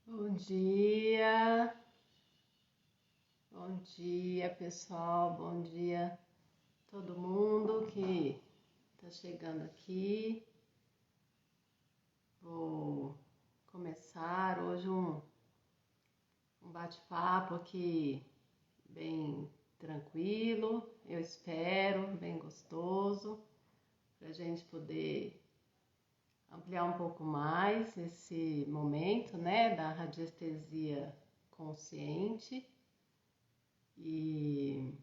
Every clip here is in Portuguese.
Bom dia pessoal, bom dia todo mundo que está chegando aqui. Vou começar hoje um bate-papo aqui bem tranquilo, eu espero, bem gostoso, para a gente poder ampliar um pouco mais esse momento, né, da radiestesia consciente. E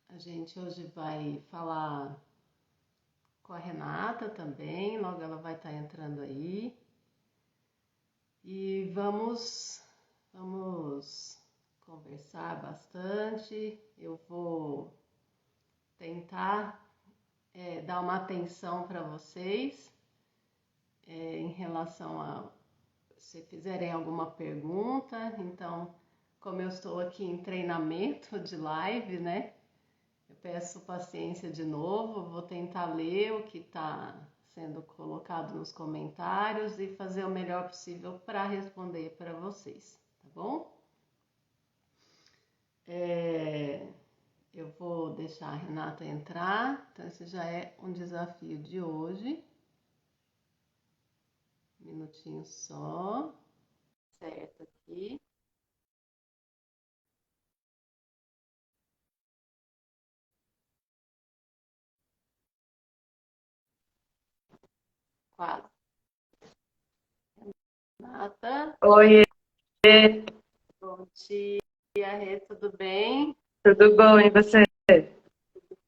a gente hoje vai falar com a Renata também, logo ela vai estar entrando aí. E vamos conversar bastante. Eu vou tentar dar uma atenção para vocês em relação a se fizerem alguma pergunta. Então, como eu estou aqui em treinamento de live, né? Eu peço paciência de novo, vou tentar ler o que está sendo colocado nos comentários e fazer o melhor possível para responder para vocês, tá bom? Eu vou deixar a Renata entrar, então esse já é um desafio de hoje. Um minutinho só. Certo aqui. Quase. Renata. Oi, Bom dia, Rê, tudo bem? tudo bom? E você?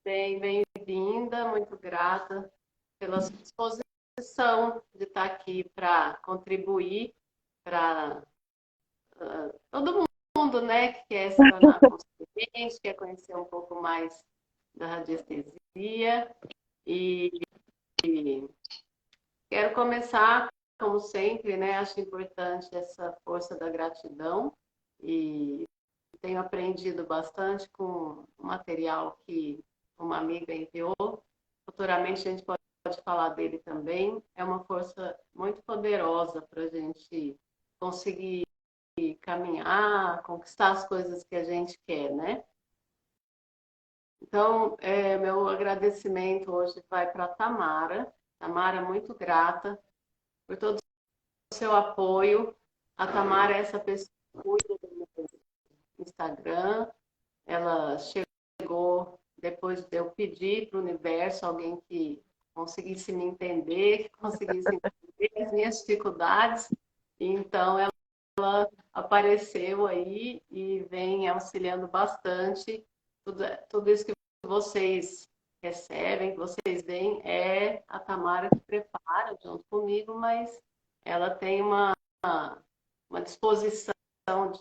Bem, bem-vinda, muito grata pela sua disposição de estar aqui para contribuir para todo mundo, né, que quer se tornar consciente, quer conhecer um pouco mais da radiestesia. E quero começar, como sempre, né, acho importante essa força da gratidão e tenho aprendido bastante com o material que uma amiga enviou. Futuramente a gente pode falar dele também. É uma força muito poderosa para a gente conseguir caminhar, conquistar as coisas que a gente quer, né? Então, meu agradecimento hoje vai para a Tamara. Tamara, muito grata por todo o seu apoio. A Tamara é essa pessoa que cuida do meu Instagram. Ela chegou depois de eu pedir para o universo alguém que conseguisse me entender, que conseguisse entender as minhas dificuldades. Então, ela apareceu aí e vem auxiliando bastante. Tudo isso que vocês recebem, que vocês veem, é a Tamara que prepara junto comigo, mas ela tem uma disposição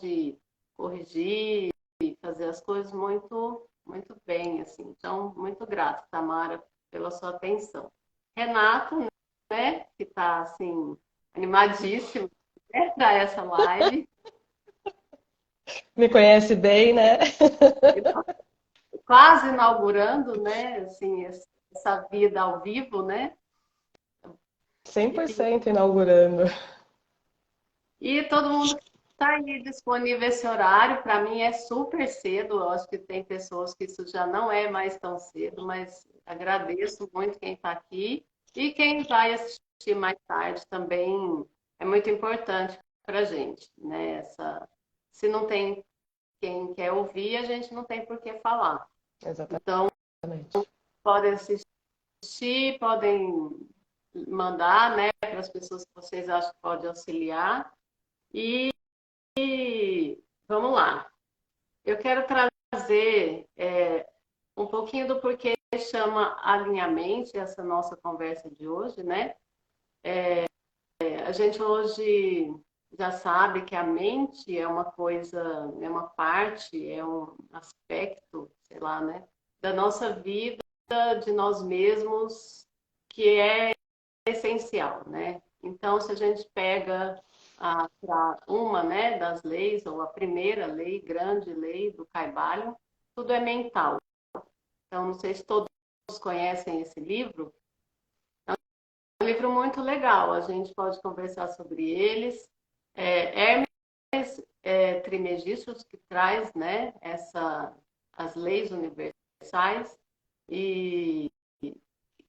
de corrigir e fazer as coisas muito, muito bem, assim. Então, muito grata, Tamara, pela sua atenção. Renato, né, que está, assim, animadíssimo, né, para essa live. Me conhece bem, né? Quase inaugurando, né, assim, essa vida ao vivo, né? 100% inaugurando. E todo mundo que está aí disponível esse horário, para mim é super cedo. Eu acho que tem pessoas que isso já não é mais tão cedo, mas agradeço muito quem está aqui. E quem vai assistir mais tarde também é muito importante para a gente, né? Se não tem quem quer ouvir, a gente não tem por que falar. Então, Exatamente. podem assistir, podem mandar, né, para as pessoas que vocês acham que podem auxiliar. E vamos lá. Eu quero trazer um pouquinho do porquê chama alinhamento essa nossa conversa de hoje, né? A gente hoje já sabe que a mente é uma coisa, é uma parte, é um aspecto, sei lá, né, da nossa vida, de nós mesmos, que é essencial, né? Então, se a gente pega uma, né, das leis, ou a primeira lei, grande lei do Kybalion, tudo é mental. Então, não sei se todos conhecem esse livro. É um livro muito legal, a gente pode conversar sobre eles. Hermes Trismegistus, que traz, né, as leis universais e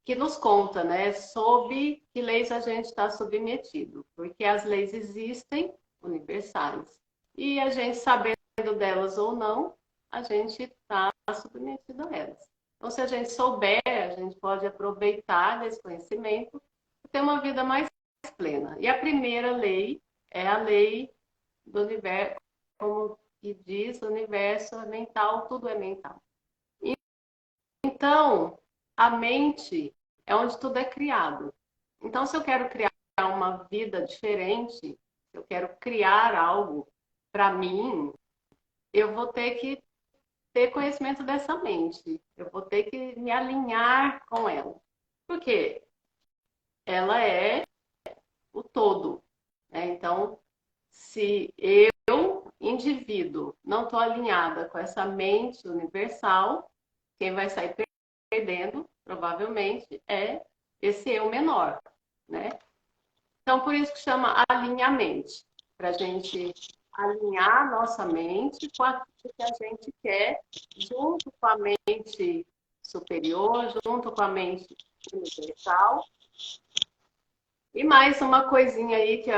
que nos conta, né, sob que leis a gente está submetido, porque as leis existem, universais, e a gente sabendo delas ou não, a gente está submetido a elas. Então, se a gente souber, a gente pode aproveitar desse conhecimento e ter uma vida mais plena. E a primeira lei é a lei do universo, como que diz, o universo é mental, tudo é mental. Então, a mente é onde tudo é criado. Então, se eu quero criar uma vida diferente, se eu quero criar algo para mim, eu vou ter que ter conhecimento dessa mente. Eu vou ter que me alinhar com ela. Porque ela é o todo, né? Então, se eu, indivíduo, não estou alinhada com essa mente universal, quem vai sair perdendo, provavelmente, é esse eu menor, né? Então, por isso que chama alinhamento, para a gente alinhar nossa mente com aquilo que a gente quer, junto com a mente superior, junto com a mente universal. E mais uma coisinha aí que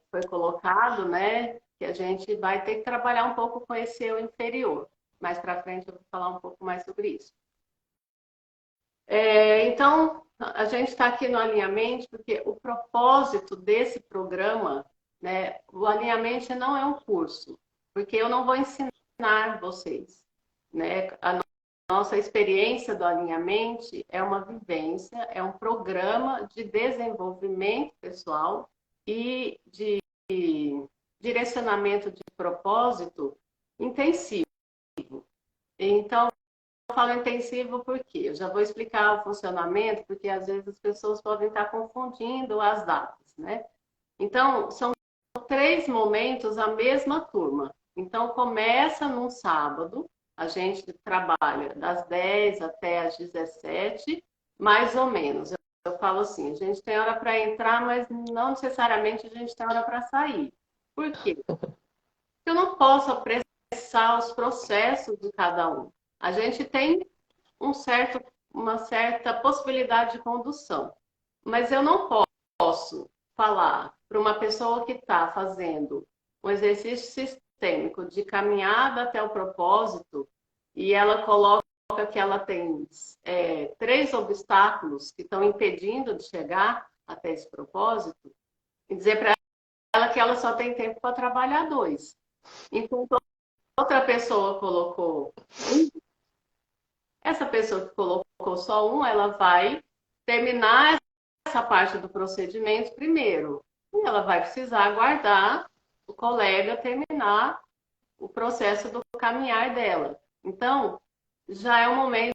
foi colocado, né? Que a gente vai ter que trabalhar um pouco com esse eu inferior. Mais para frente eu vou falar um pouco mais sobre isso. Então, a gente está aqui no alinhamento porque o propósito desse programa, né? O alinhamento não é um curso, porque eu não vou ensinar vocês, né? A nossa experiência do alinhamento é uma vivência, é um programa de desenvolvimento pessoal e de direcionamento de propósito intensivo. Então, eu falo intensivo porque eu já vou explicar o funcionamento, porque às vezes as pessoas podem estar confundindo as datas, né? Então, são 3 momentos a mesma turma. Então, começa num sábado, a gente trabalha das 10 até as 17, mais ou menos. Eu falo assim, a gente tem hora para entrar, mas não necessariamente a gente tem hora para sair. Por quê? Porque eu não posso apressar os processos de cada um. A gente tem uma certa possibilidade de condução, mas eu não posso falar para uma pessoa que está fazendo um exercício sistêmico de caminhada até o propósito e ela coloca que ela tem 3 obstáculos que estão impedindo de chegar até esse propósito e dizer para ela que ela só tem tempo para trabalhar 2. Enquanto outra pessoa colocou essa pessoa que colocou só um, ela vai terminar essa parte do procedimento primeiro. E ela vai precisar aguardar o colega terminar o processo do caminhar dela. Então, já é um momento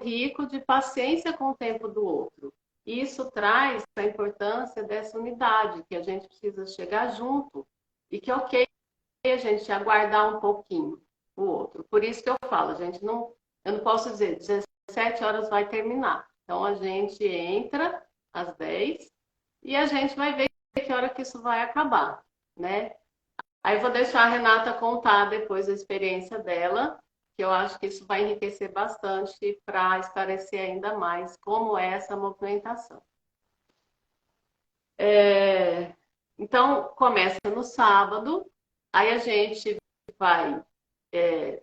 rico de paciência com o tempo do outro. Isso traz a importância dessa unidade, que a gente precisa chegar junto e que, ok, a gente aguardar um pouquinho o outro. Por isso que eu falo, eu não posso dizer 17 horas vai terminar. Então, a gente entra às 10 e a gente vai ver que hora que isso vai acabar, né? Aí eu vou deixar a Renata contar depois a experiência dela, que eu acho que isso vai enriquecer bastante para esclarecer ainda mais como é essa movimentação. Então, começa no sábado, aí a gente vai ter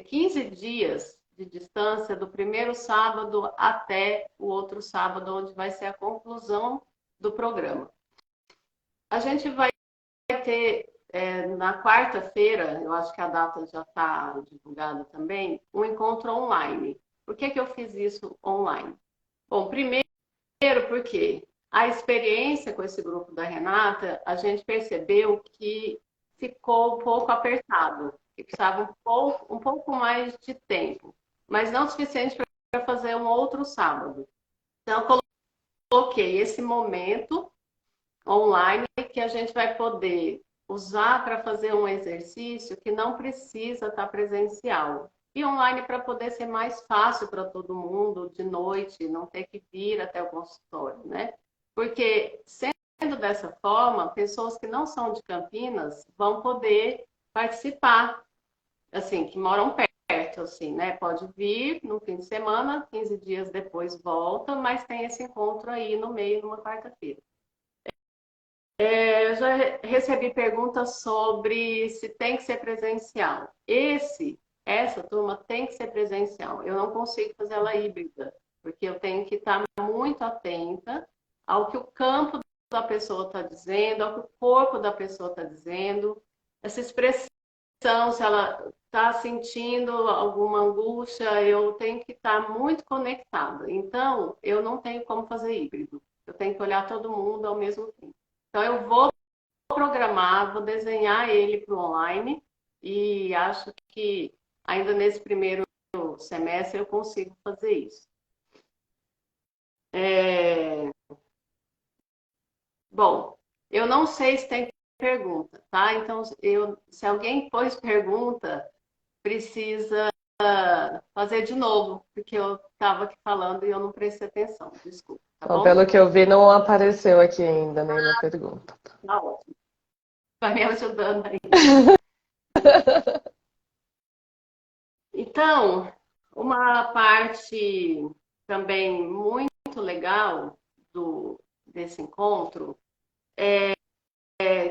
15 dias de distância do primeiro sábado até o outro sábado, onde vai ser a conclusão do programa. A gente vai ter, na quarta-feira, eu acho que a data já está divulgada também, um encontro online. Por que eu fiz isso online? Bom, primeiro porque a experiência com esse grupo da Renata, a gente percebeu que ficou um pouco apertado, que precisava um pouco mais de tempo, mas não o suficiente para fazer um outro sábado. Então, eu coloquei esse momento online que a gente vai poder usar para fazer um exercício que não precisa estar presencial. E online para poder ser mais fácil para todo mundo, de noite, não ter que vir até o consultório, né? Porque sendo dessa forma, pessoas que não são de Campinas vão poder participar, assim, que moram perto, assim, né? Pode vir no fim de semana, 15 dias depois volta, mas tem esse encontro aí no meio, numa quarta-feira. Eu já recebi perguntas sobre se tem que ser presencial. Essa turma tem que ser presencial. Eu não consigo fazer ela híbrida, porque eu tenho que estar muito atenta ao que o campo da pessoa está dizendo, ao que o corpo da pessoa está dizendo, essa expressão, se ela está sentindo alguma angústia, eu tenho que estar muito conectada. Então, eu não tenho como fazer híbrido. Eu tenho que olhar todo mundo ao mesmo tempo. Então, eu vou programar, vou desenhar ele para o online e acho que ainda nesse primeiro semestre eu consigo fazer isso. Bom, eu não sei se tem pergunta, tá? Então, se alguém pôs pergunta, precisa fazer de novo, porque eu estava aqui falando e eu não prestei atenção. Desculpa, tá Então, bom? pelo que eu vi, não apareceu aqui ainda nenhuma pergunta. Tá ótimo. Vai me ajudando aí. Então, uma parte também muito legal desse encontro é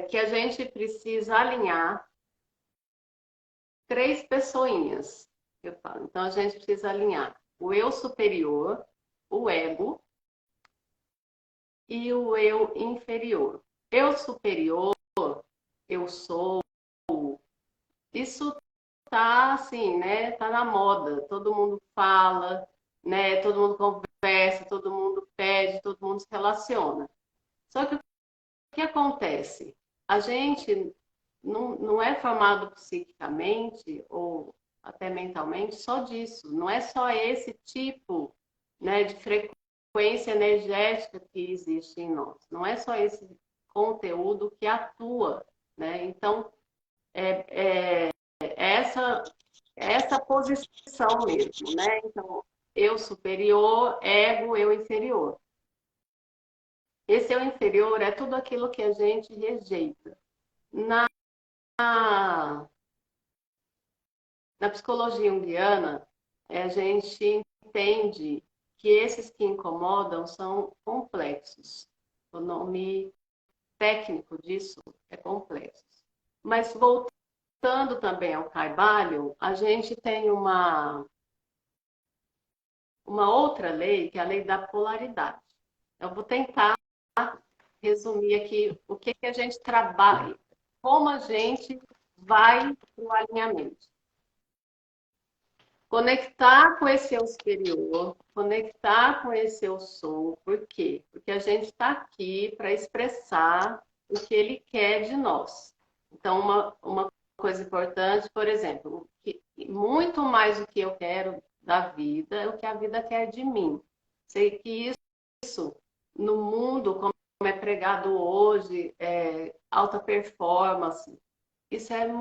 que a gente precisa alinhar três pessoinhas, eu falo. Então, a gente precisa alinhar o eu superior, o ego e o eu inferior. Eu superior, eu sou, isso tá assim, né? Tá na moda. Todo mundo fala, né? Todo mundo conversa, todo mundo pede, todo mundo se relaciona. Só que o que acontece? A gente não é formado psiquicamente ou até mentalmente só disso. Não é só esse tipo, né, de frequência energética que existe em nós. Não é só esse conteúdo que atua, né? Então, é essa posição mesmo, né? Então, eu superior, ego, eu inferior. Esse eu inferior é tudo aquilo que a gente rejeita. Na, na psicologia junguiana, a gente entende que esses que incomodam são complexos. O nome técnico disso é complexo. Mas voltando também ao Caibalion, a gente tem uma outra lei, que é a lei da polaridade. Eu vou tentar resumir aqui o que a gente trabalha, como a gente vai para o alinhamento. Conectar com esse eu superior, conectar com esse eu sou. Por quê? Porque a gente está aqui para expressar o que ele quer de nós. Então, uma coisa importante, por exemplo, muito mais do que eu quero da vida é o que a vida quer de mim. Sei que isso no mundo, como é pregado hoje, alta performance, isso é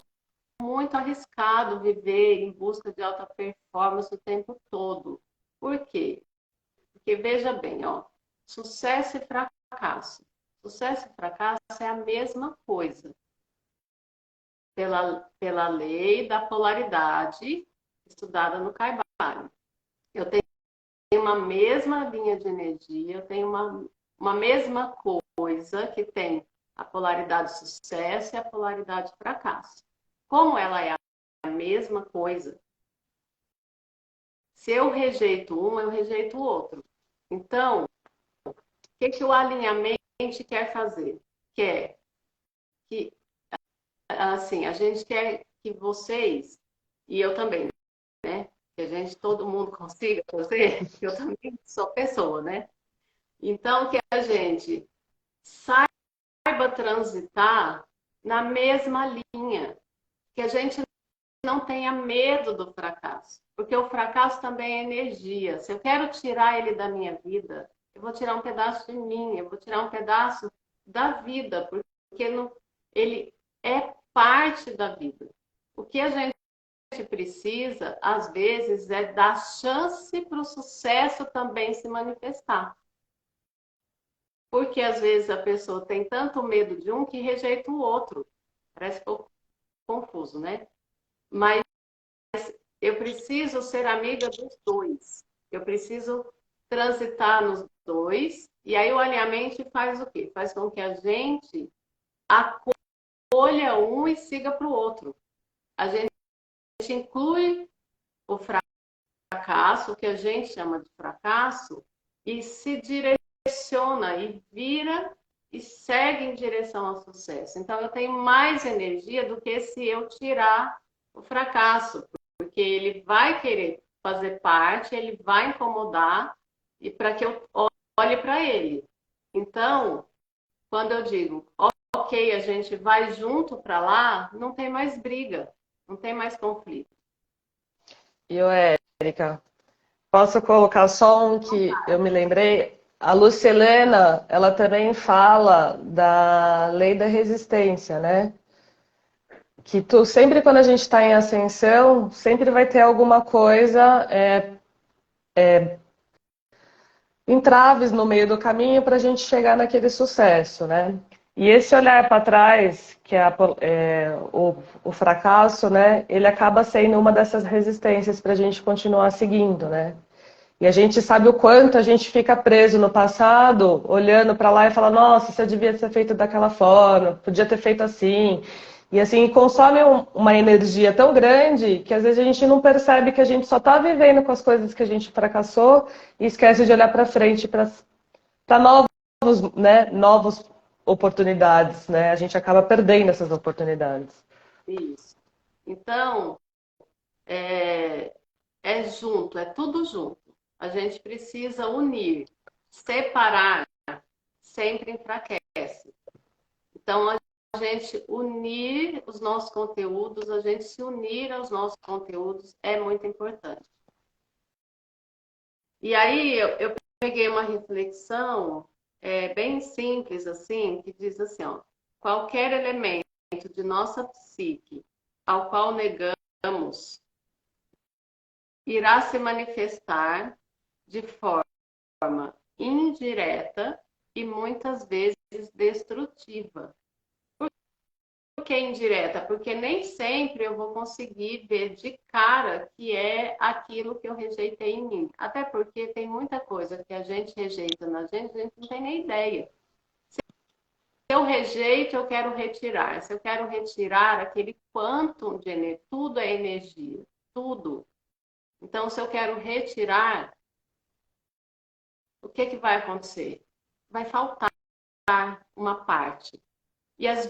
muito arriscado viver em busca de alta performance o tempo todo. Por quê? Porque veja bem, ó, sucesso e fracasso. Sucesso e fracasso é a mesma coisa. Pela lei da polaridade estudada no Caibalion. Eu tenho uma mesma linha de energia, eu tenho uma mesma coisa que tem a polaridade sucesso e a polaridade fracasso. Como ela é a mesma coisa, se eu rejeito um, eu rejeito o outro. Então, o que o alinhamento quer fazer? Quer que, assim, a gente quer que vocês, e eu também, né? Que a gente, todo mundo consiga fazer, eu também sou pessoa, né? Então, que a gente saiba transitar na mesma linha, que a gente não tenha medo do fracasso, porque o fracasso também é energia. Se eu quero tirar ele da minha vida, eu vou tirar um pedaço de mim, eu vou tirar um pedaço da vida, porque ele é parte da vida. O que a gente precisa, às vezes, é dar chance para o sucesso também se manifestar. porque às vezes a pessoa tem tanto medo de um que rejeita o outro. Parece um pouco confuso, né? Mas eu preciso ser amiga dos dois. Eu preciso transitar nos dois. E aí o alinhamento faz o quê? Faz com que a gente acolha um e siga para o outro. A gente inclui o fracasso, o que a gente chama de fracasso, e se direciona e vira e segue em direção ao sucesso. Então eu tenho mais energia do que se eu tirar o fracasso, porque ele vai querer fazer parte, ele vai incomodar e para que eu olhe para ele. Então, quando eu digo, ok, a gente vai junto para lá, não tem mais briga, não tem mais conflito. E eu, Érica, posso colocar só um que eu me lembrei? A Lucilena, ela também fala da lei da resistência, né? Que tu, sempre quando a gente está em ascensão, sempre vai ter alguma coisa, entraves no meio do caminho para a gente chegar naquele sucesso, né? E esse olhar para trás, que o fracasso, né? Ele acaba sendo uma dessas resistências para a gente continuar seguindo, né? E a gente sabe o quanto a gente fica preso no passado, olhando para lá e fala, nossa, você devia ter feito daquela forma, podia ter feito assim. E assim, consome uma energia tão grande que às vezes a gente não percebe que a gente só está vivendo com as coisas que a gente fracassou e esquece de olhar para frente para novos, né, novas oportunidades, né? A gente acaba perdendo essas oportunidades. Isso. Então, é, é junto, é tudo junto. A gente precisa unir. Separar sempre enfraquece. Então, a gente unir os nossos conteúdos, a gente se unir aos nossos conteúdos é muito importante. E aí eu peguei uma reflexão bem simples, assim, que diz assim, ó, qualquer elemento de nossa psique ao qual negamos irá se manifestar de forma indireta e muitas vezes destrutiva. Por que indireta? Porque nem sempre eu vou conseguir ver de cara que é aquilo que eu rejeitei em mim. Até porque tem muita coisa que a gente rejeita na gente, a gente não tem nem ideia. Se eu rejeito, eu quero retirar. Se eu quero retirar aquele quantum de energia, tudo é energia, tudo. Então, se eu quero retirar, o que vai acontecer? Vai faltar uma parte. E às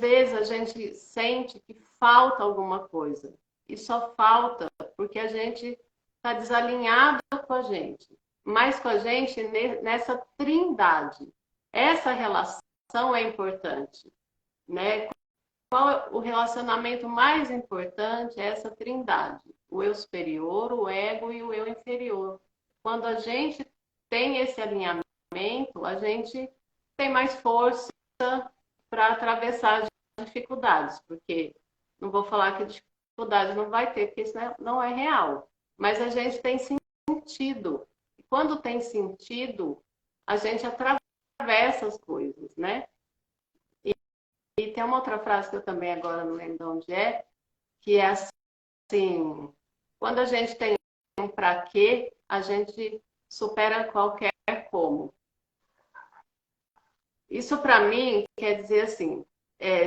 vezes a gente sente que falta alguma coisa. E só falta porque a gente está desalinhado com a gente. Mas com a gente nessa trindade. Essa relação é importante, né? Qual é o relacionamento mais importante? É essa trindade. O eu superior, o ego e o eu inferior. Quando a gente tem esse alinhamento, a gente tem mais força para atravessar as dificuldades, porque não vou falar que dificuldade não vai ter, porque isso não é real. Mas a gente tem sentido. E quando tem sentido, a gente atravessa as coisas, né? E tem uma outra frase que eu também agora não lembro de onde é, que é assim, quando a gente tem um para quê, a gente supera qualquer como. Isso para mim quer dizer assim,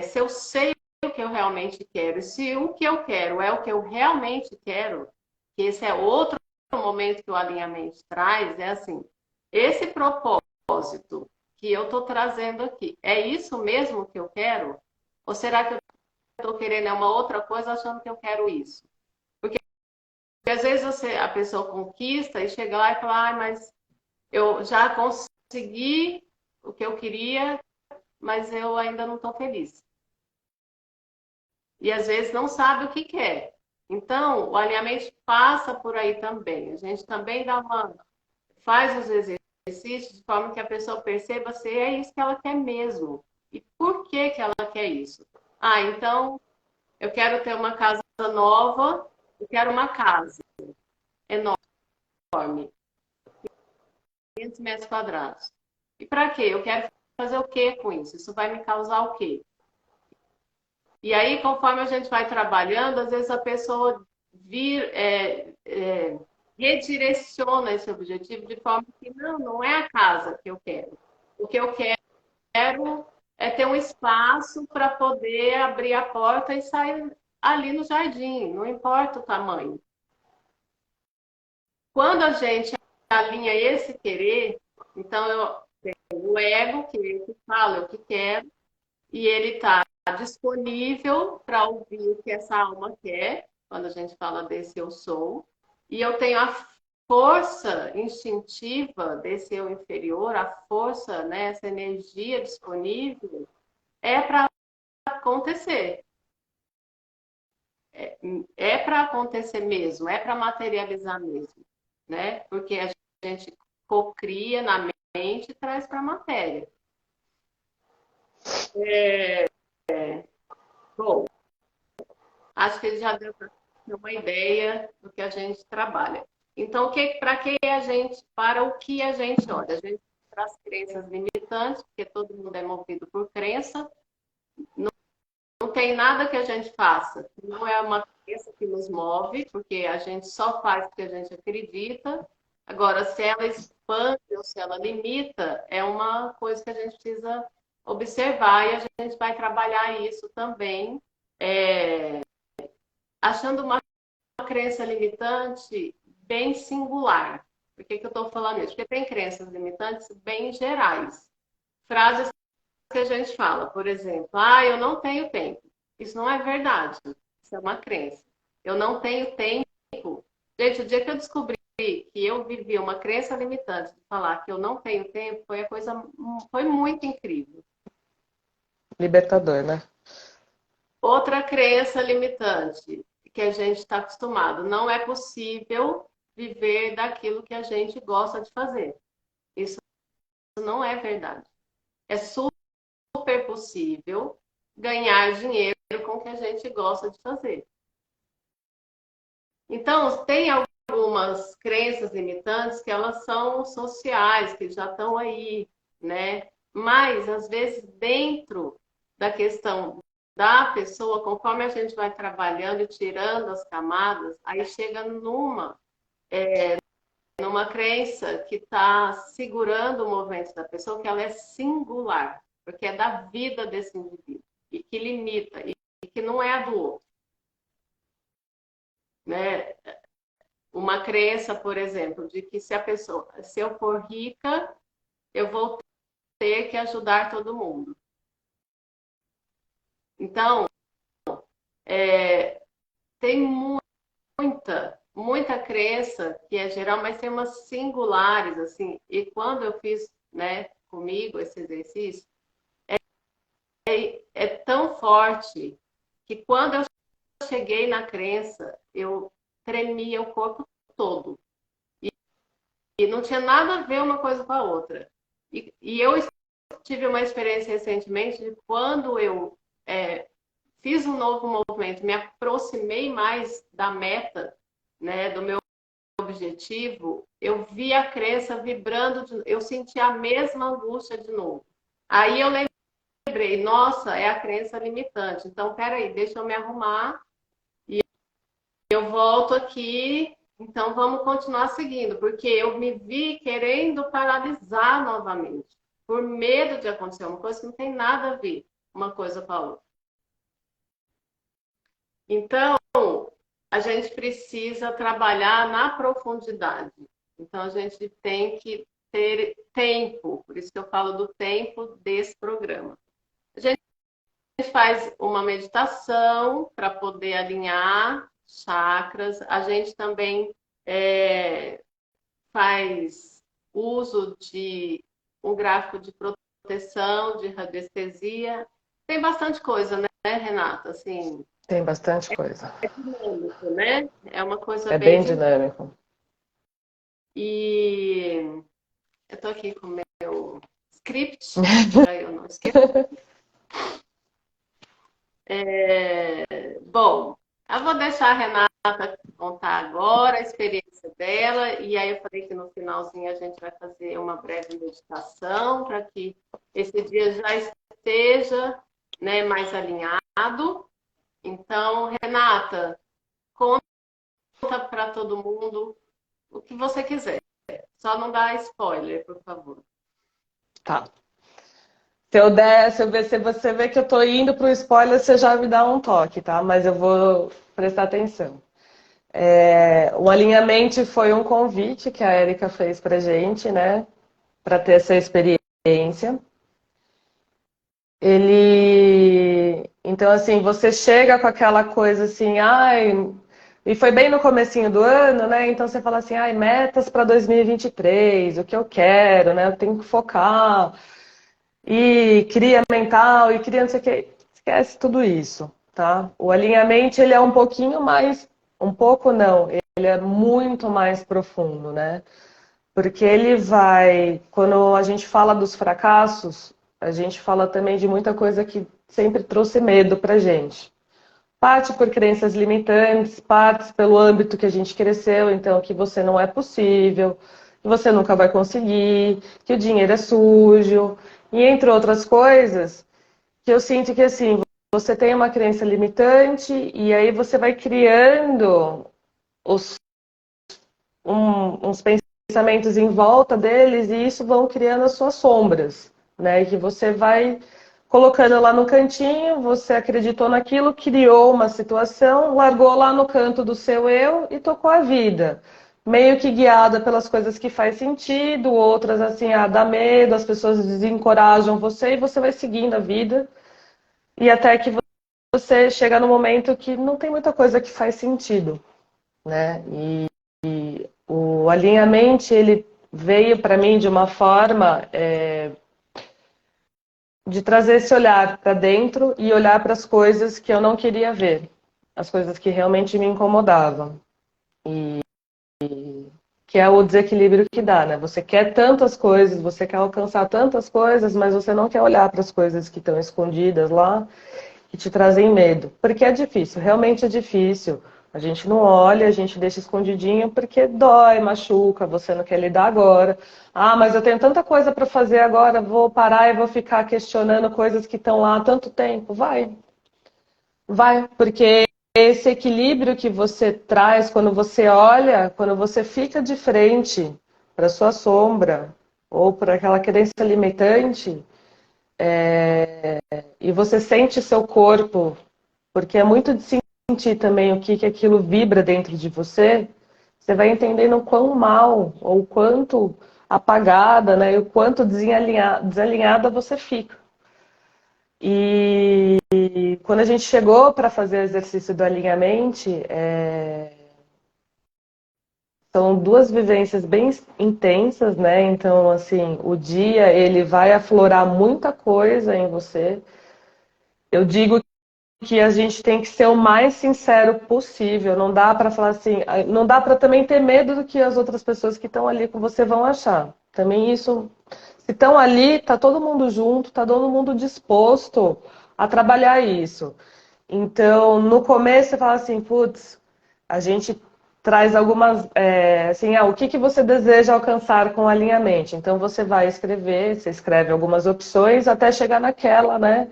se eu sei o que eu realmente quero, e se o que eu quero é o que eu realmente quero, que esse é outro momento que o alinhamento traz, é assim, esse propósito que eu estou trazendo aqui, é isso mesmo que eu quero? Ou será que eu estou querendo uma outra coisa achando que eu quero isso? Porque às vezes a pessoa conquista e chega lá e fala, mas eu já consegui o que eu queria, mas eu ainda não estou feliz. E às vezes não sabe o que quer. Então, o alinhamento passa por aí também. A gente também faz os exercícios de forma que a pessoa perceba se é isso que ela quer mesmo. E por que ela quer isso? Ah, então eu quero ter uma casa nova, eu quero uma casa enorme, 500 metros quadrados. E para quê? Eu quero fazer o quê com isso? Isso vai me causar o quê? E aí, conforme a gente vai trabalhando, às vezes a pessoa redireciona esse objetivo de forma que não é a casa que eu quero. O que eu quero é ter um espaço para poder abrir a porta e sair ali no jardim, não importa o tamanho. Quando a gente alinha esse querer, então eu tenho o ego, que é o que fala, é o que quero, e ele está disponível para ouvir o que essa alma quer, quando a gente fala desse eu sou, e eu tenho a força instintiva desse eu inferior, a força, né, essa energia disponível, é para acontecer. É para acontecer mesmo, é para materializar mesmo, né? Porque a gente cocria na mente e traz para a matéria. Bom, acho que já deu para ter uma ideia do que a gente trabalha. Então, para o que a gente olha? A gente para as crenças limitantes, porque todo mundo é movido por crença. Não tem nada que a gente faça, não é uma crença que nos move, porque a gente só faz o que a gente acredita. Agora, se ela expande ou se ela limita, é uma coisa que a gente precisa observar e a gente vai trabalhar isso também, achando uma crença limitante bem singular. Por que eu estou falando isso? Porque tem crenças limitantes bem gerais. Frases que a gente fala, por exemplo, eu não tenho tempo. Isso não é verdade. Isso é uma crença. Eu não tenho tempo. Gente, o dia que eu descobri que eu vivi uma crença limitante de falar que eu não tenho tempo, foi muito incrível. Libertador, né? Outra crença limitante que a gente está acostumado, não é possível viver daquilo que a gente gosta de fazer. Isso não é verdade. É super possível ganhar dinheiro com o que a gente gosta de fazer. Então, tem algumas crenças limitantes que elas são sociais, que já estão aí, né? Mas, às vezes, dentro da questão da pessoa, conforme a gente vai trabalhando e tirando as camadas, aí chega numa crença que está segurando o movimento da pessoa, que ela é singular, porque é da vida desse indivíduo, e que limita, e que não é a do outro. Né? Uma crença, por exemplo, de que se eu for rica, eu vou ter que ajudar todo mundo. Então, tem muita crença que é geral, mas tem umas singulares, assim. E quando eu fiz, né, comigo esse exercício, é tão forte que quando eu cheguei na crença, eu tremia o corpo todo. E não tinha nada a ver uma coisa com a outra. E eu tive uma experiência recentemente de quando eu fiz um novo movimento, me aproximei mais da meta, né, do meu objetivo, eu vi a crença vibrando, eu senti a mesma angústia de novo. Aí eu lembrei, nossa, é a crença limitante. Então, peraí, deixa eu me arrumar e eu volto aqui. Então, vamos continuar seguindo, porque eu me vi querendo paralisar novamente, por medo de acontecer uma coisa que não tem nada a ver uma coisa com a outra. Então, a gente precisa trabalhar na profundidade. Então, a gente tem que ter tempo, por isso que eu falo do tempo desse programa. A gente faz uma meditação para poder alinhar chakras, a gente também faz uso de um gráfico de proteção, de radiestesia. Tem bastante coisa, né, Renata? Assim, Tem bastante coisa. é dinâmico, né? É uma coisa É bem bem dinâmico. E eu tô aqui com o meu script, para eu não esquecer. Bom, eu vou deixar a Renata contar agora a experiência dela, e aí eu falei que no finalzinho a gente vai fazer uma breve meditação para que esse dia já esteja, né, mais alinhado. Então, Renata, conta para todo mundo o que você quiser. Só não dá spoiler, por favor. Tá. Se você vê que eu tô indo pro spoiler, você já me dá um toque, tá? Mas eu vou prestar atenção. O alinhamento foi um convite que a Érica fez pra gente, né? Para ter essa experiência. Então, assim, você chega com aquela coisa assim, ai, e foi bem no comecinho do ano, né? Então você fala assim, ai, metas para 2023, o que eu quero, né? Eu tenho que focar, e cria mental, e cria não sei o que. Esquece tudo isso, tá? O alinhamento, ele é um pouquinho mais, um pouco não, ele é muito mais profundo, né? Porque ele vai, quando a gente fala dos fracassos, a gente fala também de muita coisa que sempre trouxe medo pra gente. Parte por crenças limitantes, parte pelo âmbito que a gente cresceu, então que você não é possível, que você nunca vai conseguir, que o dinheiro é sujo, e entre outras coisas, que eu sinto que assim, você tem uma crença limitante e aí você vai criando os, uns pensamentos em volta deles e isso vão criando as suas sombras, né? Que você vai colocando lá no cantinho, você acreditou naquilo, criou uma situação, largou lá no canto do seu eu e tocou a vida. Meio que guiada pelas coisas que faz sentido, outras assim, dá medo, as pessoas desencorajam você e você vai seguindo a vida. E até que você chega no momento que não tem muita coisa que faz sentido, né? E o alinhamento, ele veio para mim de uma forma de trazer esse olhar para dentro e olhar para as coisas que eu não queria ver, as coisas que realmente me incomodavam. E que é o desequilíbrio que dá, né? Você quer tantas coisas, você quer alcançar tantas coisas, mas você não quer olhar para as coisas que estão escondidas lá, que te trazem medo. Porque é difícil, realmente é difícil. A gente não olha, a gente deixa escondidinho porque dói, machuca, você não quer lidar agora. Ah, mas eu tenho tanta coisa para fazer agora, vou parar e vou ficar questionando coisas que estão lá há tanto tempo. Vai, porque esse equilíbrio que você traz quando você olha, quando você fica de frente para sua sombra ou para aquela crença limitante, e você sente seu corpo, porque é muito de sentir também o que, que aquilo vibra dentro de você, você vai entendendo o quão mal ou o quanto apagada, né, e o quanto desalinhada você fica. E quando a gente chegou para fazer o exercício do alinhamento, são duas vivências bem intensas, né? Então, assim, o dia ele vai aflorar muita coisa em você. Eu digo que a gente tem que ser o mais sincero possível. Não dá para falar assim, não dá para também ter medo do que as outras pessoas que estão ali com você vão achar. Também isso, se estão ali, tá todo mundo junto, tá todo mundo disposto a trabalhar isso. Então, no começo você fala assim, putz, a gente traz algumas, assim, o que que você deseja alcançar com o alinhamento? Então você vai escrever, você escreve algumas opções até chegar naquela, né?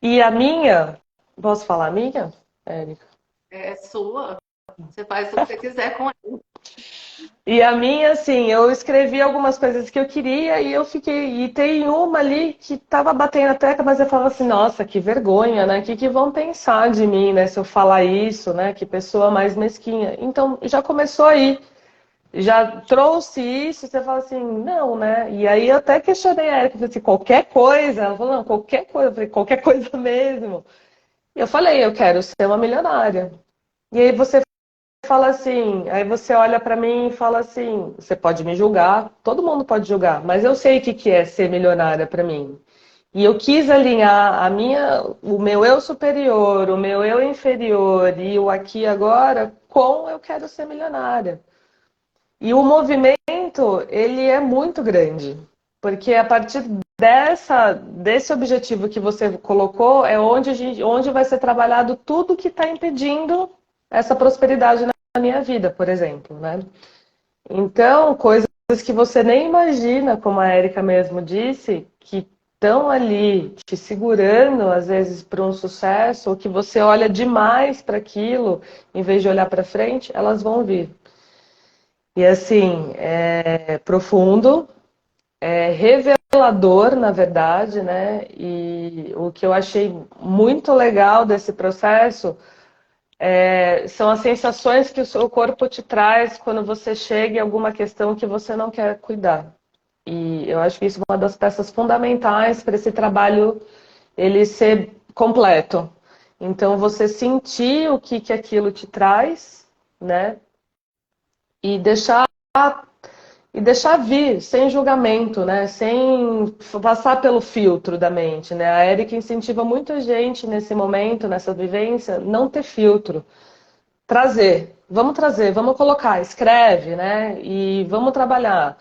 E a minha, posso falar a minha, Érica? É sua. Você faz o que você quiser com ela. E a minha, assim, eu escrevi algumas coisas que eu queria e eu fiquei. E tem uma ali que tava batendo a tecla, mas eu falava assim, nossa, que vergonha, né? O que, que vão pensar de mim, né? Se eu falar isso, né? Que pessoa mais mesquinha. Então já começou aí. Já trouxe isso, você fala assim, não, né? E aí eu até questionei a Erika, falei assim, qualquer coisa? Ela falou, não, qualquer coisa. Eu falei, qualquer coisa mesmo. E eu falei, eu quero ser uma milionária. E aí você fala assim, aí você olha pra mim e fala assim, você pode me julgar, todo mundo pode julgar, mas eu sei o que que é ser milionária pra mim. E eu quis alinhar o meu eu superior, o meu eu inferior e o aqui e agora com eu quero ser milionária. E o movimento, ele é muito grande, porque a partir desse objetivo que você colocou é onde vai ser trabalhado tudo que está impedindo essa prosperidade minha vida, por exemplo, né? Então, coisas que você nem imagina, como a Érica mesmo disse, que estão ali te segurando, às vezes, para um sucesso, ou que você olha demais para aquilo, em vez de olhar para frente, elas vão vir. E assim, é profundo, é revelador, na verdade, né? E o que eu achei muito legal desse processo são as sensações que o seu corpo te traz quando você chega em alguma questão que você não quer cuidar. E eu acho que isso é uma das peças fundamentais para esse trabalho ele ser completo. Então, você sentir o que aquilo te traz, né? E deixar vir, sem julgamento, né? Sem passar pelo filtro da mente, né? A Erika incentiva muita gente nesse momento, nessa vivência, não ter filtro. Trazer, vamos colocar, escreve, né? E vamos trabalhar.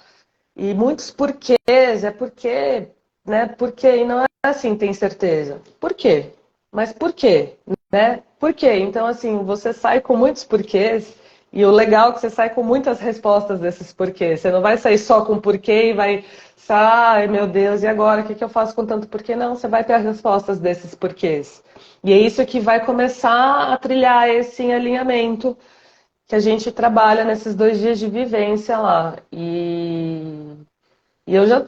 E muitos porquês, é porque, né? Porque, e não é assim, tem certeza. Por quê? Mas por quê? Né? Por quê? Então, assim, você sai com muitos porquês, e o legal é que você sai com muitas respostas desses porquês. Você não vai sair só com porquê e vai, ai meu Deus, e agora? O que eu faço com tanto porquê? Não, você vai ter as respostas desses porquês. E é isso que vai começar a trilhar esse alinhamento que a gente trabalha nesses 2 dias de vivência lá. E eu já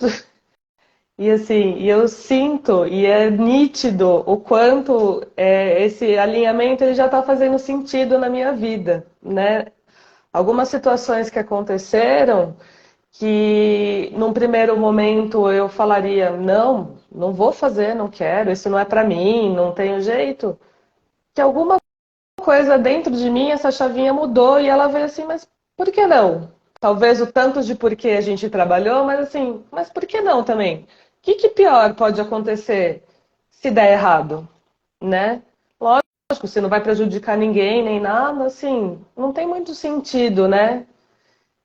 e assim, eu sinto e é nítido o quanto esse alinhamento ele já está fazendo sentido na minha vida, né? Algumas situações que aconteceram que num primeiro momento eu falaria não, não vou fazer, não quero, isso não é para mim, não tenho jeito. Que alguma coisa dentro de mim, essa chavinha mudou e ela veio assim, mas por que não? Talvez o tanto de porquê a gente trabalhou, mas assim, mas por que não também? O que pior pode acontecer se der errado, né? Lógico, se não vai prejudicar ninguém nem nada, assim, não tem muito sentido, né?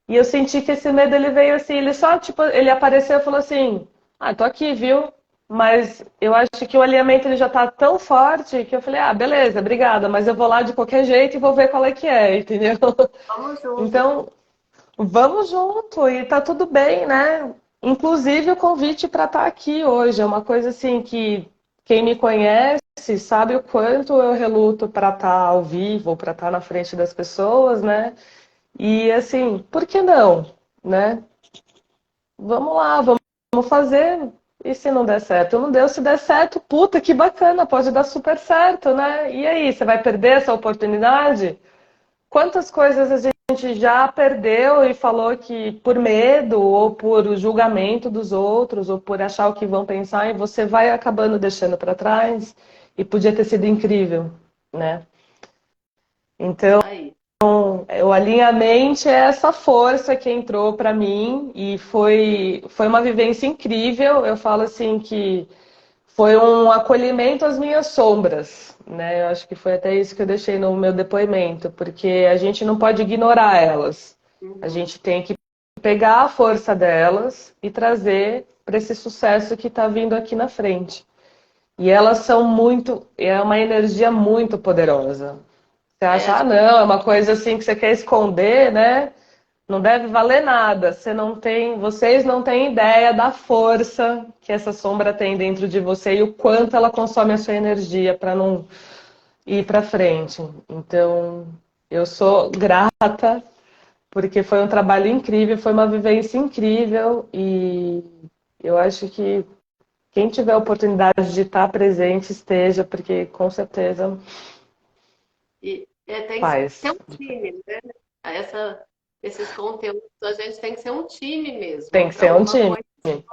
E eu senti que esse medo ele veio assim, ele só, tipo, ele apareceu e falou assim: "Ah, tô aqui, viu?" Mas eu acho que o alinhamento ele já tá tão forte que eu falei: "Ah, beleza, obrigada, mas eu vou lá de qualquer jeito e vou ver qual é que é", entendeu? Vamos junto. Então, vamos junto e tá tudo bem, né? Inclusive o convite para estar aqui hoje é uma coisa assim que quem me conhece sabe o quanto eu reluto para estar ao vivo, para estar na frente das pessoas, né? E assim, por que não, né? Vamos lá, vamos fazer. E se não der certo? Não deu, se der certo, puta, que bacana, pode dar super certo, né? E aí, você vai perder essa oportunidade? Quantas coisas a gente já perdeu e falou que por medo, ou por julgamento dos outros, ou por achar o que vão pensar, e você vai acabando deixando para trás, e podia ter sido incrível, né? Então, Aí. o alinhamento é essa força que entrou para mim e foi uma vivência incrível. Eu falo assim que foi um acolhimento às minhas sombras, né? Eu acho que foi até isso que eu deixei no meu depoimento, porque a gente não pode ignorar elas. A Uhum. gente tem que pegar a força delas e trazer para esse sucesso que está vindo aqui na frente. E elas são muito, é uma energia muito poderosa. Você É, acha, ah, não, é uma coisa assim que você quer esconder, né? Não deve valer nada. Vocês não têm ideia da força que essa sombra tem dentro de você e o quanto ela consome a sua energia para não ir para frente. Então, eu sou grata porque foi um trabalho incrível, foi uma vivência incrível e eu acho que quem tiver a oportunidade de estar presente esteja, porque com certeza tem que ser faz. um time, né? Esses conteúdos, a gente tem que ser um time Tem mesmo, que para ser um uma time. coisa,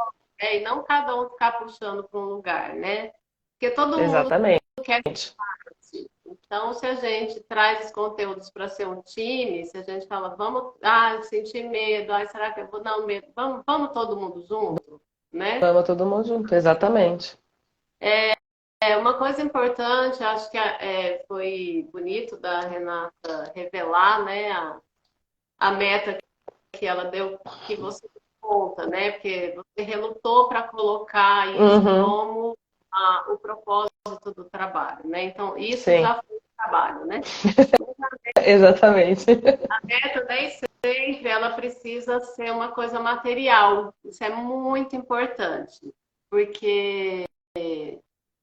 e não cada um ficar puxando para um lugar, né? Porque todo mundo Exatamente. quer parte. Então, se a gente traz os conteúdos para ser um time, se a gente fala, vamos, sentir medo, será que eu vou dar um medo? Vamos todo mundo junto, né? Vamos todo mundo junto, exatamente. Uma coisa importante, acho que foi bonito da Renata revelar, né, a meta que ela deu, que você deu conta, né? Porque você relutou para colocar isso Uhum, como o propósito do trabalho, né? Então, isso sim. já foi trabalho, né? Exatamente. A meta nem sempre ela precisa ser uma coisa material. Isso é muito importante, porque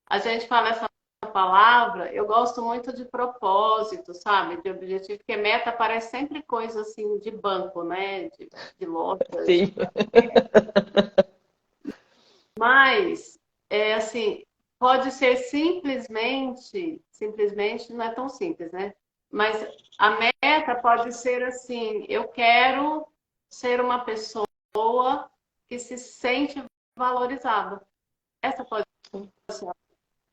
a gente fala essa palavra, eu gosto muito de propósito, sabe? De objetivo, porque meta parece sempre coisa assim de banco, né? De loja. Sim. Mas, assim, pode ser simplesmente não é tão simples, né? Mas a meta pode ser assim, eu quero ser uma pessoa que se sente valorizada. Essa pode ser.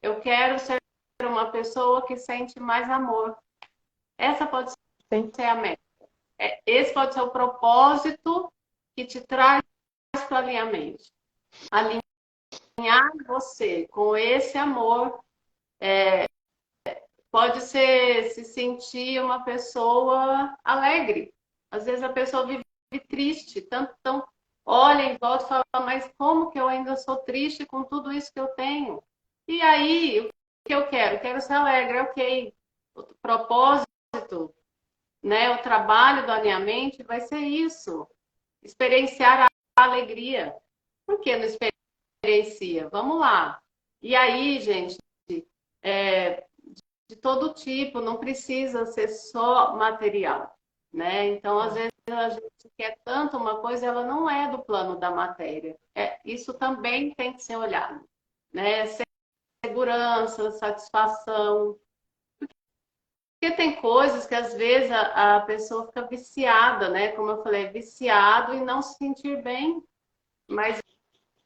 Eu quero ser uma pessoa que sente mais amor. Essa pode Sim. ser a meta. Esse pode ser o propósito que te traz para o alinhamento. Alinhar você com esse amor pode ser se sentir uma pessoa alegre. Às vezes a pessoa vive triste, tanto olha em volta e fala, mas como que eu ainda sou triste com tudo isso que eu tenho? E aí, o que eu quero? Quero ser alegre, ok. O propósito, né, o trabalho do alinhamento vai ser isso. Experienciar a alegria. Por que não experiencia? Vamos lá. E aí, gente, de todo tipo, não precisa ser só material, né? Então, às vezes a gente quer tanto uma coisa, ela não é do plano da matéria. Isso também tem que ser olhado, né? Segurança, satisfação. Porque tem coisas que às vezes a pessoa fica viciada, né? Como eu falei, viciado e não se sentir bem. Mas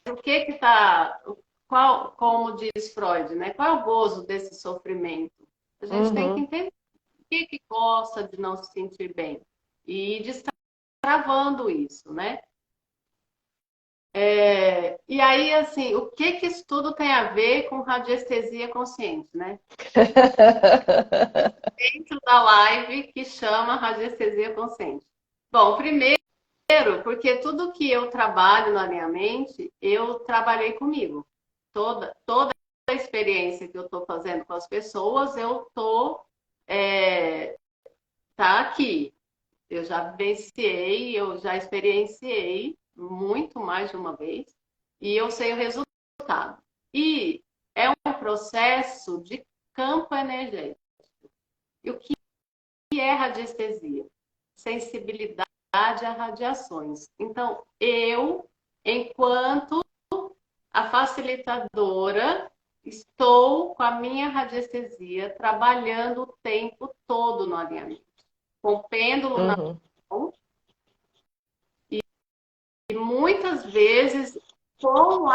o que que tá, como diz Freud, né? Qual é o gozo desse sofrimento? A gente tem que Uhum. entender o que gosta de não se sentir bem e ir destravando isso, né? E aí, assim, o que isso tudo tem a ver com radiestesia consciente, né? Dentro da live que chama radiestesia consciente. Bom, primeiro, porque tudo que eu trabalho na minha mente, eu trabalhei comigo. Toda a experiência que eu estou fazendo com as pessoas, eu estou tá aqui. Eu já vivenciei, eu já experienciei muito mais de uma vez e eu sei o resultado. E é um processo de campo energético. E o que é radiestesia? Sensibilidade a radiações. Então, eu, enquanto a facilitadora, estou com a minha radiestesia trabalhando o tempo todo no alinhamento. Com pêndulo na Uhum. mão e muitas vezes com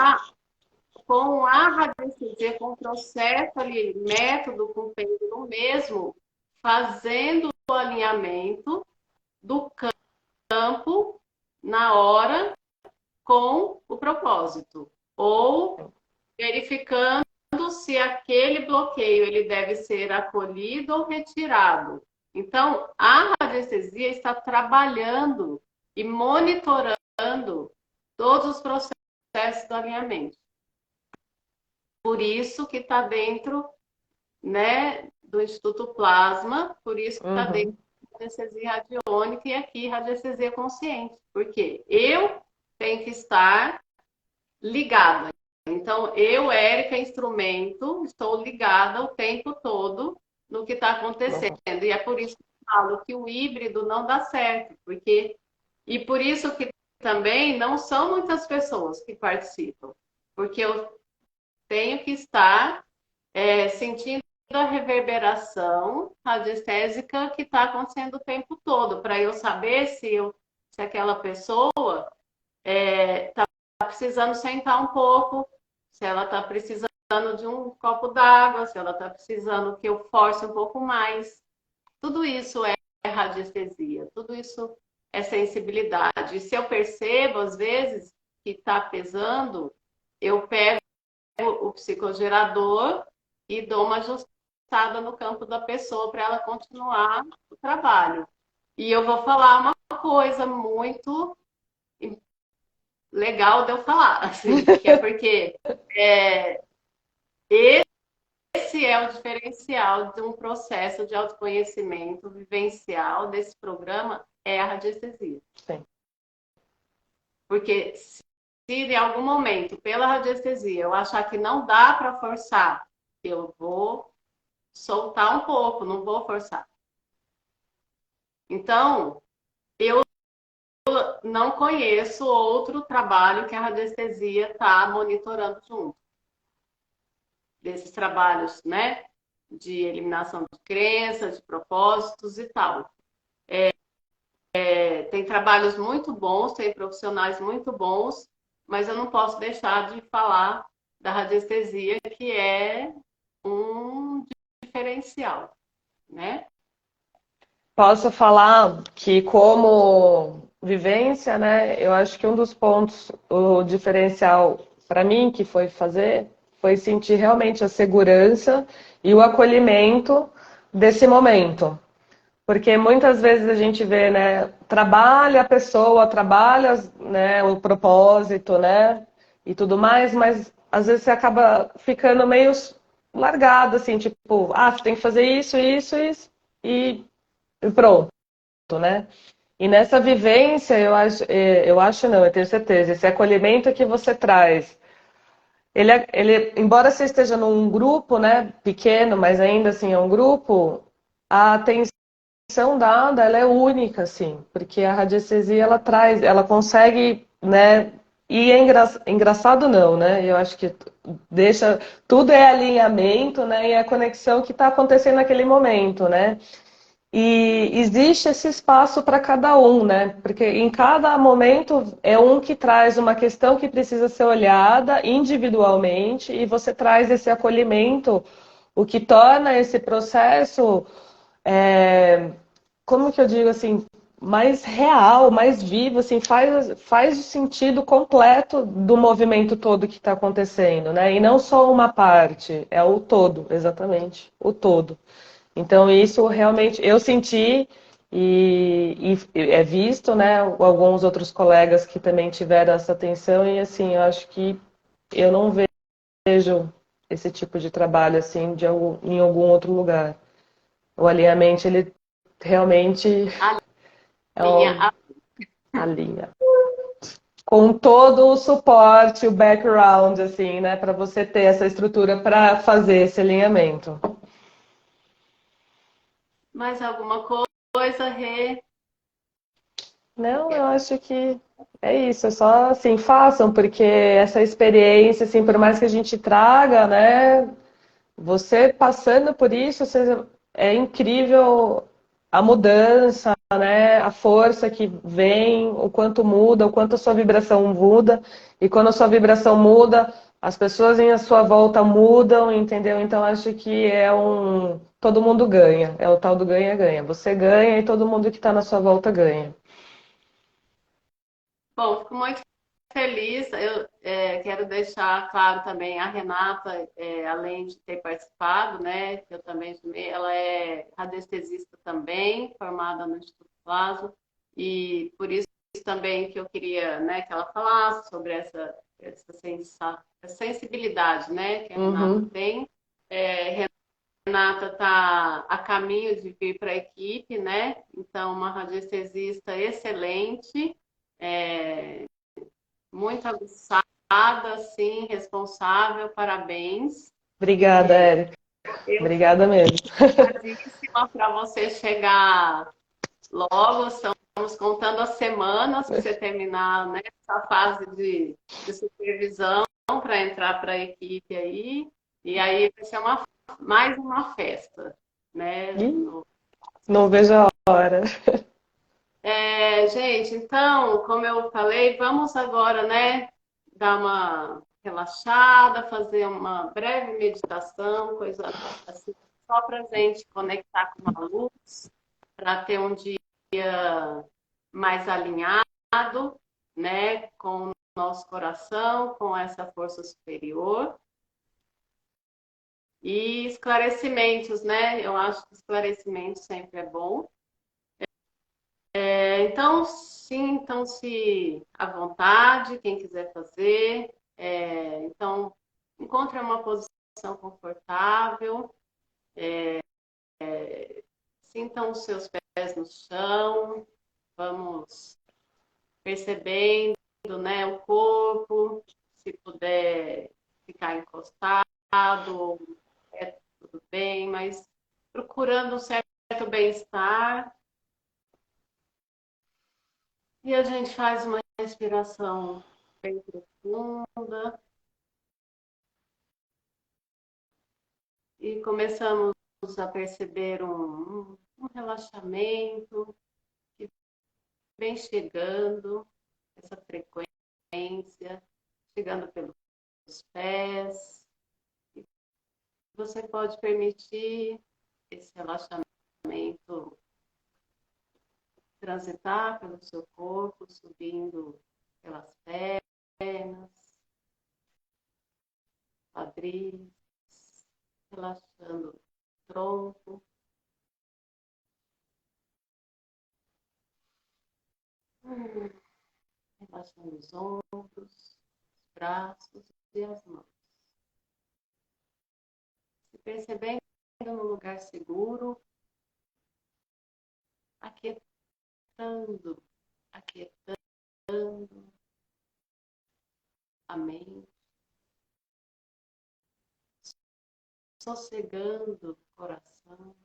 a radiestesia, com o processo ali, método com pêndulo mesmo, fazendo o alinhamento do campo na hora com o propósito. Ou verificando se aquele bloqueio ele deve ser acolhido ou retirado. Então, a radiestesia está trabalhando e monitorando todos os processos do alinhamento. Por isso que está dentro, né, do Instituto Plasma, por isso que está dentro Uhum. da radiestesia radiônica e aqui radiestesia consciente. Porque eu tenho que estar ligada. Então, eu, Érica, instrumento, estou ligada o tempo todo no que está acontecendo. Uhum. E é por isso que eu falo que o híbrido não dá certo, e por isso que também não são muitas pessoas que participam, porque eu tenho que estar sentindo a reverberação radiestésica que está acontecendo o tempo todo, para eu saber se aquela pessoa está precisando sentar um pouco, se ela está precisando de um copo d'água, se ela está precisando que eu force um pouco mais. Tudo isso é radiestesia, tudo isso é sensibilidade. E se eu percebo, às vezes, que está pesando, eu pego o psicogerador e dou uma ajustada no campo da pessoa para ela continuar o trabalho. E eu vou falar uma coisa muito legal de eu falar, assim, que é porque esse esse é o diferencial de um processo de autoconhecimento vivencial desse programa, é a radiestesia. Sim. Porque se em algum momento, pela radiestesia, eu achar que não dá para forçar, eu vou soltar um pouco, não vou forçar. Então, eu não conheço outro trabalho que a radiestesia está monitorando junto. Desses trabalhos, né? De eliminação de crenças, de propósitos e tal. Tem trabalhos muito bons, tem profissionais muito bons, mas eu não posso deixar de falar da radiestesia, que é um diferencial, né? Posso falar que, como vivência, né, eu acho que um dos pontos, o diferencial para mim que foi fazer, foi sentir realmente a segurança e o acolhimento desse momento. Porque muitas vezes a gente vê, né, trabalha a pessoa, trabalha, né, o propósito, né, e tudo mais, mas às vezes você acaba ficando meio largado, assim, tipo, ah, você tem que fazer isso, isso, isso, e pronto, né? E nessa vivência, eu acho não, eu tenho certeza, esse acolhimento que você traz, embora você esteja num grupo, né, pequeno, mas ainda assim é um grupo, a atenção dada, ela é única, assim, porque a radiestesia, ela traz, ela consegue, né, e é engraçado não, né, eu acho que deixa, tudo é alinhamento, né, e é a conexão que está acontecendo naquele momento, né, e existe esse espaço para cada um, né? Porque em cada momento é um que traz uma questão que precisa ser olhada individualmente e você traz esse acolhimento, o que torna esse processo, como que eu digo assim, mais real, mais vivo, assim, faz o sentido completo do movimento todo que está acontecendo, né? E não só uma parte, é o todo, exatamente, o todo. Então, isso realmente eu senti e é visto, né? Alguns outros colegas que também tiveram essa atenção, e assim, eu acho que eu não vejo esse tipo de trabalho assim em algum outro lugar. O alinhamento, ele realmente A é linha, a linha. Com todo o suporte, o background, assim, né? Para você ter essa estrutura para fazer esse alinhamento. mais alguma coisa, Rê? Não, eu acho que é isso, é só assim, façam, porque essa experiência, assim, por mais que a gente traga, né, você passando por isso, é incrível a mudança, né, a força que vem, o quanto muda, o quanto a sua vibração muda, e quando a sua vibração muda, as pessoas em sua volta mudam, entendeu? Então acho que todo mundo ganha, é o tal do ganha-ganha. Você ganha e todo mundo que está na sua volta ganha. Bom, fico muito feliz. Eu quero deixar claro também a Renata, além de ter participado, né, que eu também chamei, ela é radiestesista também, formada no Instituto Plaso, e por isso também que eu queria, né, que ela falasse sobre essa sensibilidade, né, que a Renata Uhum. tem. Renata está a caminho de vir para a equipe, né? Então, uma radiestesista excelente, é, muito aguçada, assim, responsável, parabéns. Obrigada, Érica. Eu Obrigada mesmo. ansiosadíssima para você chegar logo, estamos contando as semanas para você terminar, né, essa fase de supervisão para entrar para a equipe aí, e aí vai ser mais uma festa, né? Ih, não vejo a hora. Gente, então, como eu falei, vamos agora, né, dar uma relaxada, fazer uma breve meditação, coisa assim, só para a gente conectar com a luz, para ter um dia mais alinhado, né, com o nosso coração, com essa força superior. E esclarecimentos, né? Eu acho que esclarecimento sempre é bom. Então, sintam-se à vontade, quem quiser fazer. Então, encontre uma posição posição confortável. Sintam os seus pés no chão. Vamos percebendo, né, o corpo. Se puder ficar encostado, tudo bem, mas procurando um certo bem-estar. E a gente faz uma respiração bem profunda. E começamos a perceber um relaxamento que vem chegando, essa frequência, chegando pelos pés. E você pode permitir esse relaxamento transitar pelo seu corpo, subindo pelas pernas, quadris, relaxando o tronco. Relaxando os ombros, os braços e as mãos. Se percebendo no lugar seguro, aquietando, aquietando a mente, sossegando o coração.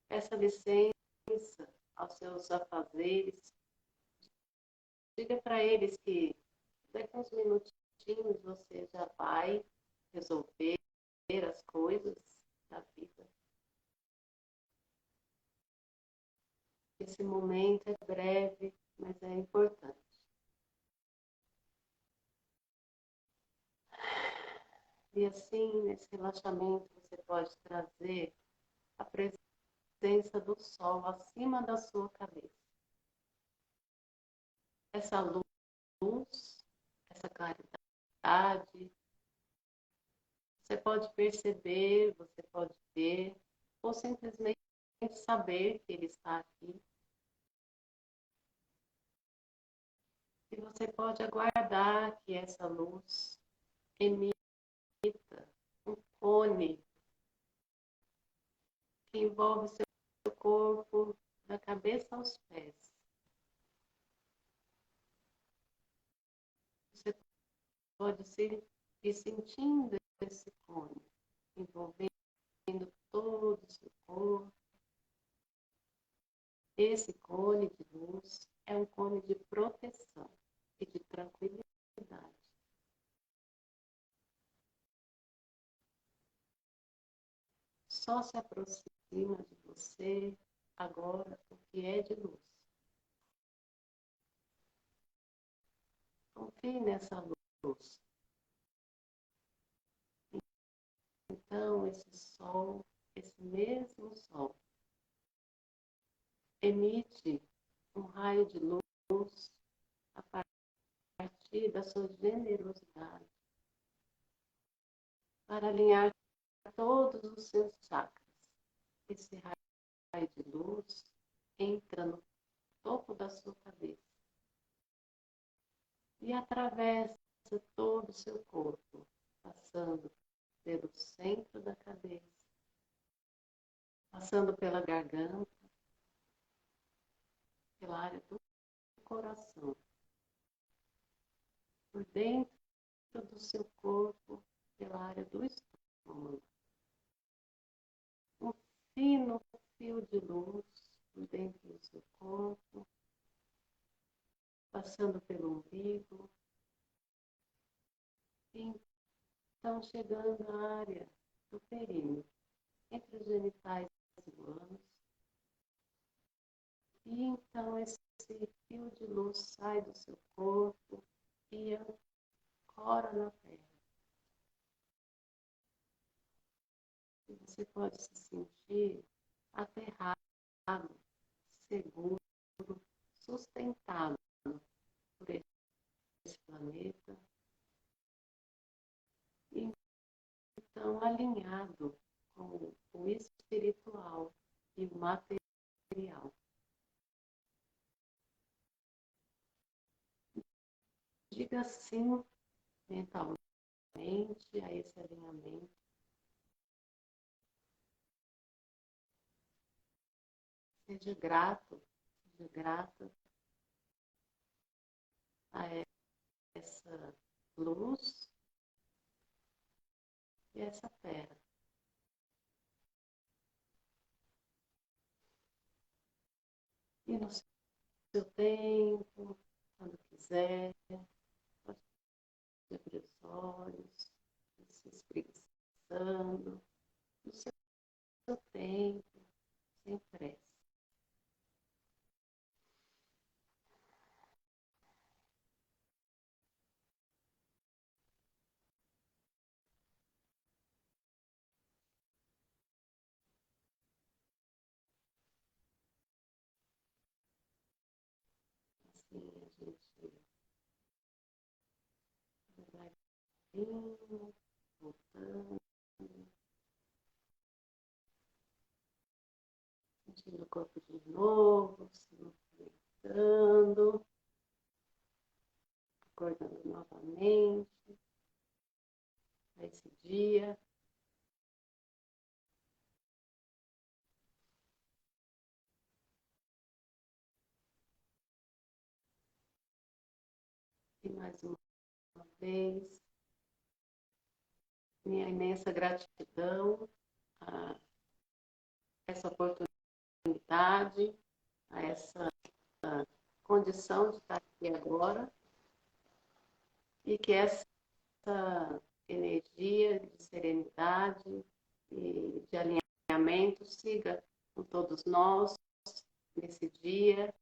Peça licença aos seus afazeres. Diga para eles que daqui a uns minutinhos você já vai resolver as coisas da vida. Esse momento é breve, mas é importante. E assim, nesse relaxamento, você pode trazer a presença do sol acima da sua cabeça. Essa luz, essa claridade, você pode perceber, você pode ver, ou simplesmente saber que ele está aqui. E você pode aguardar que essa luz emita um cone que envolve seu corpo da cabeça aos pés. Você pode ir sentindo esse cone, envolvendo todo o seu corpo. Esse cone de luz é um cone de proteção e de tranquilidade. Só se aproxima de você agora o que é de luz. Confie nessa luz. Então, esse sol, esse mesmo sol, emite um raio de luz a partir da sua generosidade para alinhar todos os seus chakras. Esse raio de luz entra no topo da sua cabeça e atravessa todo o seu corpo, passando pelo centro da cabeça, passando pela garganta, pela área do coração, por dentro do seu corpo, pela área do estômago. Um fino fio de luz por dentro do seu corpo, passando pelo umbigo, e então chegando à área do períneo, entre os genitais e o ânus. E então esse fio de luz sai do seu corpo e ancora na terra. E você pode se sentir aterrado, seguro, sustentado por esse planeta. E então alinhado com o espiritual e o material. Diga sim mentalmente a esse alinhamento. Seja grato a essa luz e essa terra. E no seu tempo, quando quiser, pode abrir os olhos, se espreguiçando, no seu tempo, sem pressa. Assim a gente devagarinho, voltando, sentindo o corpo de novo, se movimentando, acordando novamente para esse dia. E mais uma vez, minha imensa gratidão a essa oportunidade, a essa condição de estar aqui agora, e que essa energia de serenidade e de alinhamento siga com todos nós nesse dia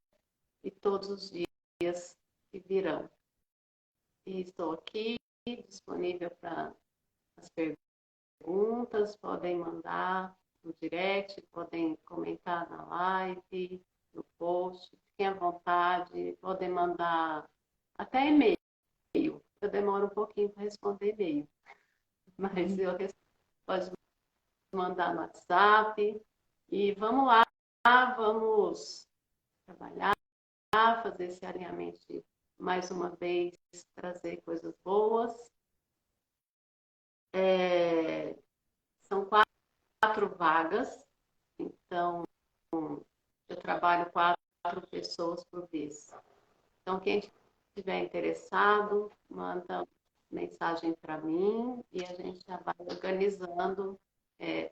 e todos os dias que virão. E estou aqui disponível para as perguntas, podem mandar no direct, podem comentar na live, no post, fiquem à vontade, podem mandar até e-mail. Eu demoro um pouquinho para responder e-mail, mas pode mandar no WhatsApp. E vamos lá, vamos trabalhar, fazer esse alinhamento de, mais uma vez, trazer coisas boas. São 4 vagas, então eu trabalho 4 pessoas por vez. Então, quem estiver interessado, manda mensagem para mim e a gente já vai organizando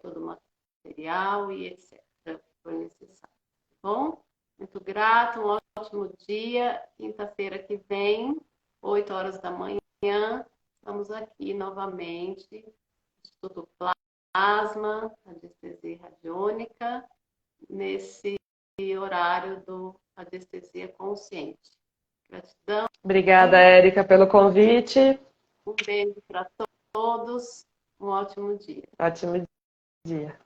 todo o material e etc. que for necessário. Tá bom? Muito grato, um ótimo dia. Quinta-feira que vem, 8 horas da manhã, estamos aqui novamente, Instituto Plasma, Anestesia Radiônica, nesse horário do Anestesia Consciente. Gratidão. Obrigada, Érica, pelo convite. Um beijo para todos. Um ótimo dia. Ótimo dia.